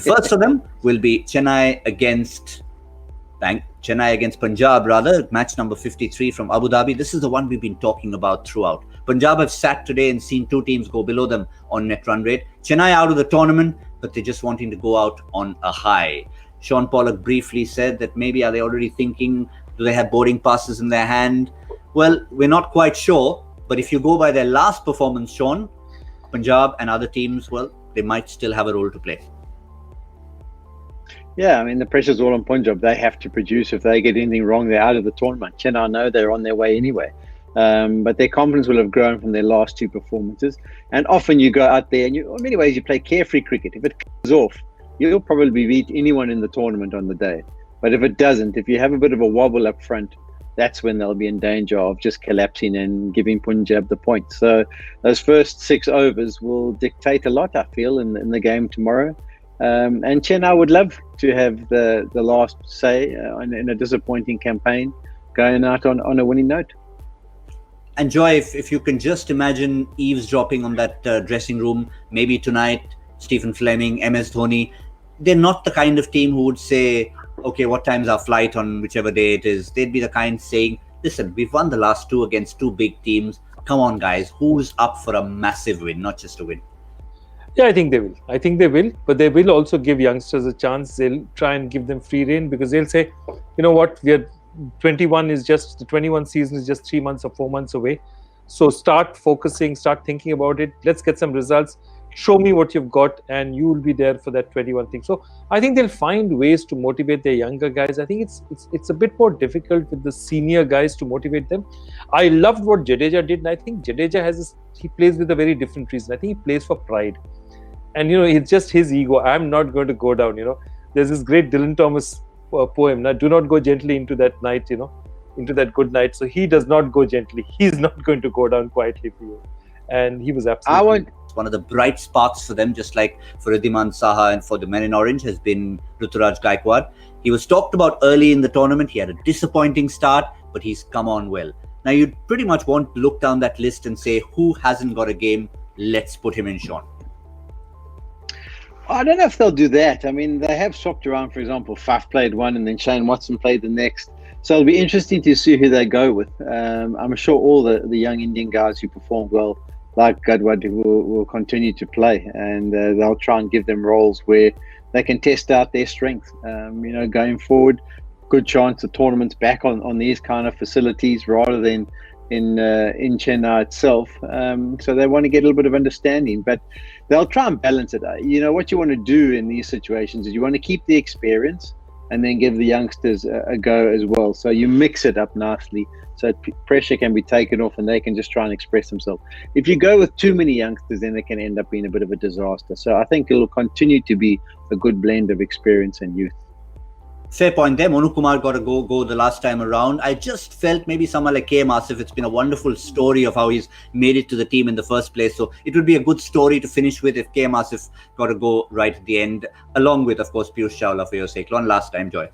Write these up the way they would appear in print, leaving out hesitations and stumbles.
The first of them will be Chennai against Punjab, match number 53 from Abu Dhabi. This is the one we've been talking about throughout. Punjab have sat today and seen two teams go below them on net run rate. Chennai out of the tournament, but they're just wanting to go out on a high. Sean Pollock briefly said that maybe are they already thinking, do they have boarding passes in their hand? Well, we're not quite sure, but if you go by their last performance, Sean, Punjab and other teams, well, they might still have a role to play. Yeah, I mean, the pressure's all on Punjab. They have to produce. If they get anything wrong, they're out of the tournament. Chennai know they're on their way anyway. But their confidence will have grown from their last two performances. And often you go out there and in many ways you play carefree cricket. If it comes off, you'll probably beat anyone in the tournament on the day. But if it doesn't, if you have a bit of a wobble up front, that's when they'll be in danger of just collapsing and giving Punjab the point. So those first 6 overs will dictate a lot, I feel, in the game tomorrow. And Chennai would love to have the last say in a disappointing campaign, going out on a winning note. And Joy, if you can just imagine eavesdropping on that dressing room, maybe tonight, Stephen Fleming, MS Dhoni, they're not the kind of team who would say, okay, what time's our flight on whichever day it is? They'd be the kind saying, listen, we've won the last 2 against 2 big teams. Come on, guys, who's up for a massive win, not just a win? Yeah, I think they will. But they will also give youngsters a chance. They'll try and give them free rein because they'll say, you know what, the 21 season is just 3 months or 4 months away. So start focusing, start thinking about it. Let's get some results. Show me what you've got and you will be there for that 21 thing. So I think they'll find ways to motivate their younger guys. I think it's a bit more difficult with the senior guys to motivate them. I loved what Jadeja did, and I think Jadeja he plays with a very different reason. I think he plays for pride. And, it's just his ego. I'm not going to go down, There's this great Dylan Thomas poem, do not go gently into that night, into that good night. So he does not go gently. He's not going to go down quietly for you. And he was absolutely... One of the bright sparks for them, just like for Ridhiman Saha and for the men in orange, has been Ruturaj Gaikwad. He was talked about early in the tournament. He had a disappointing start, but he's come on well. Now, you'd pretty much want to look down that list and say, who hasn't got a game? Let's put him in, Sean. I don't know if they'll do that. I mean, they have swapped around. For example, Faf played one and then Shane Watson played the next. So it'll be interesting to see who they go with. I'm sure all the young Indian guys who performed well, like Gadwad, will continue to play, and they'll try and give them roles where they can test out their strength. Going forward, good chance the tournament's back on these kind of facilities rather than in Chennai itself. So they want to get a little bit of understanding, but they'll try and balance it. What you want to do in these situations is you want to keep the experience and then give the youngsters a go as well. So you mix it up nicely so pressure can be taken off and they can just try and express themselves. If you go with too many youngsters, then it can end up being a bit of a disaster. So I think it'll continue to be a good blend of experience and youth. Fair point there. Monu Kumar got to go the last time around. I just felt maybe someone like KM Asif, it's been a wonderful story of how he's made it to the team in the first place. So it would be a good story to finish with if KM Asif got to go right at the end, along with, of course, Piyush Chawla for your sake. One last time, Joy.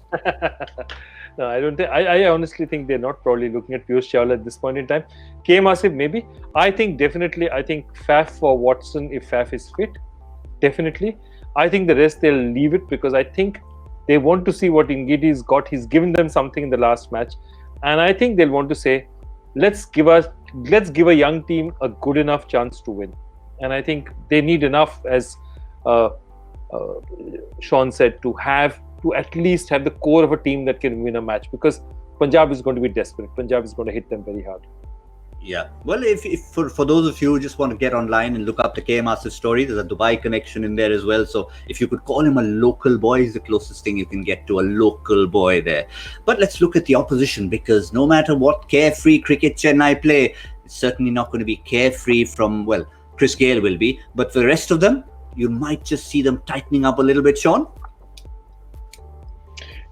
No, I don't think. I honestly think they're not probably looking at Piyush Chawla at this point in time. KM Asif, maybe. I think Faf for Watson, if Faf is fit, definitely. I think the rest they'll leave it because I think they want to see what Ngidi's got. He's given them something in the last match. And I think they'll want to say, let's give a young team a good enough chance to win. And I think they need enough, as Sean said, to at least have the core of a team that can win a match, because Punjab is going to be desperate. Punjab is going to hit them very hard. Yeah. Well, if for those of you who just want to get online and look up the KM Asif story, there's a Dubai connection in there as well. So if you could call him a local boy, he's the closest thing you can get to a local boy there. But let's look at the opposition, because no matter what carefree cricket Chennai play, it's certainly not going to be carefree from, well, Chris Gayle will be. But for the rest of them, you might just see them tightening up a little bit, Sean.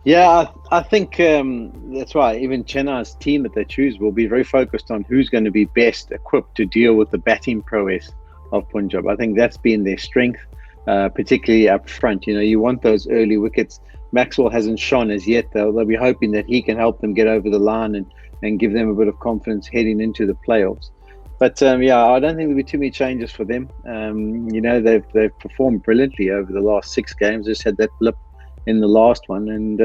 Yeah, I think that's right. Even Chennai's team that they choose will be very focused on who's going to be best equipped to deal with the batting prowess of Punjab. I think that's been their strength, particularly up front. You want those early wickets. Maxwell hasn't shone as yet, though. They'll be hoping that he can help them get over the line and give them a bit of confidence heading into the playoffs. But yeah, I don't think there'll be too many changes for them. They've performed brilliantly over the last 6 games. Just had that blip in the last one, and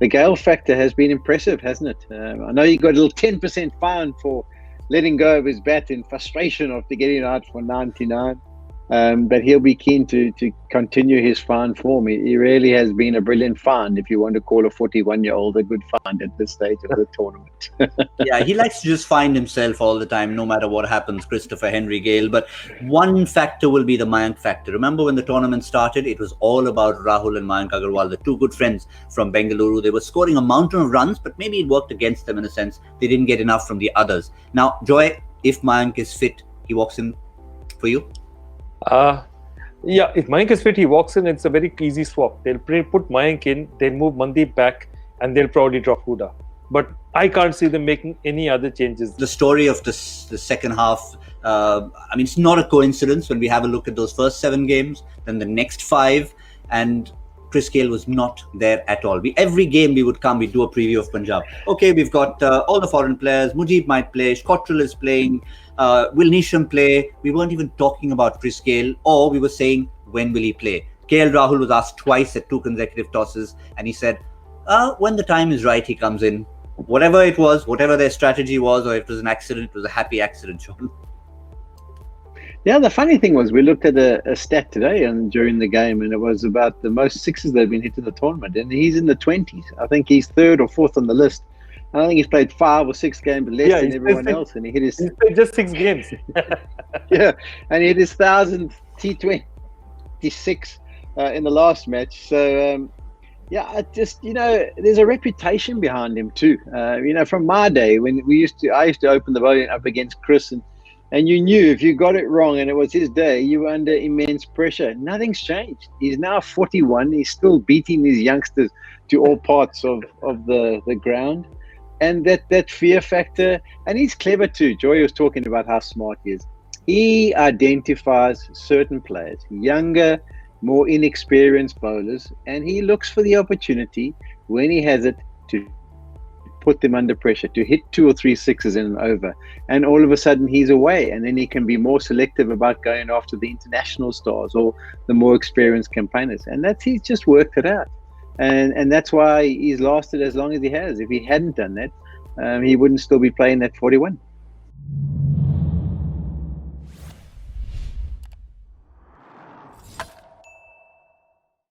the Gayle factor has been impressive, hasn't it? I know he got a little 10% fine for letting go of his bat in frustration after getting out for 99. But he'll be keen to continue his fine form. He really has been a brilliant find, if you want to call a 41-year-old a good find at this stage of the tournament. Yeah, he likes to just find himself all the time, no matter what happens, Christopher Henry Gayle. But one factor will be the Mayank factor. Remember when the tournament started, it was all about Rahul and Mayank Agarwal, the 2 good friends from Bengaluru. They were scoring a mountain of runs, but maybe it worked against them in a sense. They didn't get enough from the others. Now, Joy, if Mayank is fit, he walks in for you? Yeah, if Mayank is fit, he walks in. It's a very easy swap. They'll put Mayank in, they'll move Mandeep back, and they'll probably drop Huda. But I can't see them making any other changes. The story of the second half, it's not a coincidence when we have a look at those first 7 games, then the next 5, and Chris Gayle was not there at all. Every game we would come, we'd do a preview of Punjab. Okay, we've got all the foreign players. Mujib might play. Cottrell is playing. Will Nisham play? We weren't even talking about Chris Gayle, or we were saying, when will he play? KL Rahul was asked twice at 2 consecutive tosses, and he said, when the time is right, he comes in. Whatever it was, whatever their strategy was, or if it was an accident, it was a happy accident, Sean. Yeah, the funny thing was we looked at a stat today and during the game, and it was about the most sixes that have been hit in the tournament, and he's in the 20s. I think he's 3rd or 4th on the list. I think he's played 5 or 6 games less than everyone else, and he hit his. He's played just 6 games. Yeah, and he hit his 1000th T26 in the last match. So yeah, there's a reputation behind him too. From my day when I used to open the voting up against Chris, and you knew if you got it wrong and it was his day, you were under immense pressure. Nothing's changed. He's now 41. He's still beating these youngsters to all parts of the ground. And that fear factor, and he's clever too. Joy was talking about how smart he is. He identifies certain players, younger, more inexperienced bowlers, and he looks for the opportunity when he has it to put them under pressure, to hit 2 or 3 sixes in an over, and all of a sudden he's away, and then he can be more selective about going after the international stars or the more experienced campaigners, and he's just worked it out, and that's why he's lasted as long as he has. If he hadn't done that, he wouldn't still be playing at 41.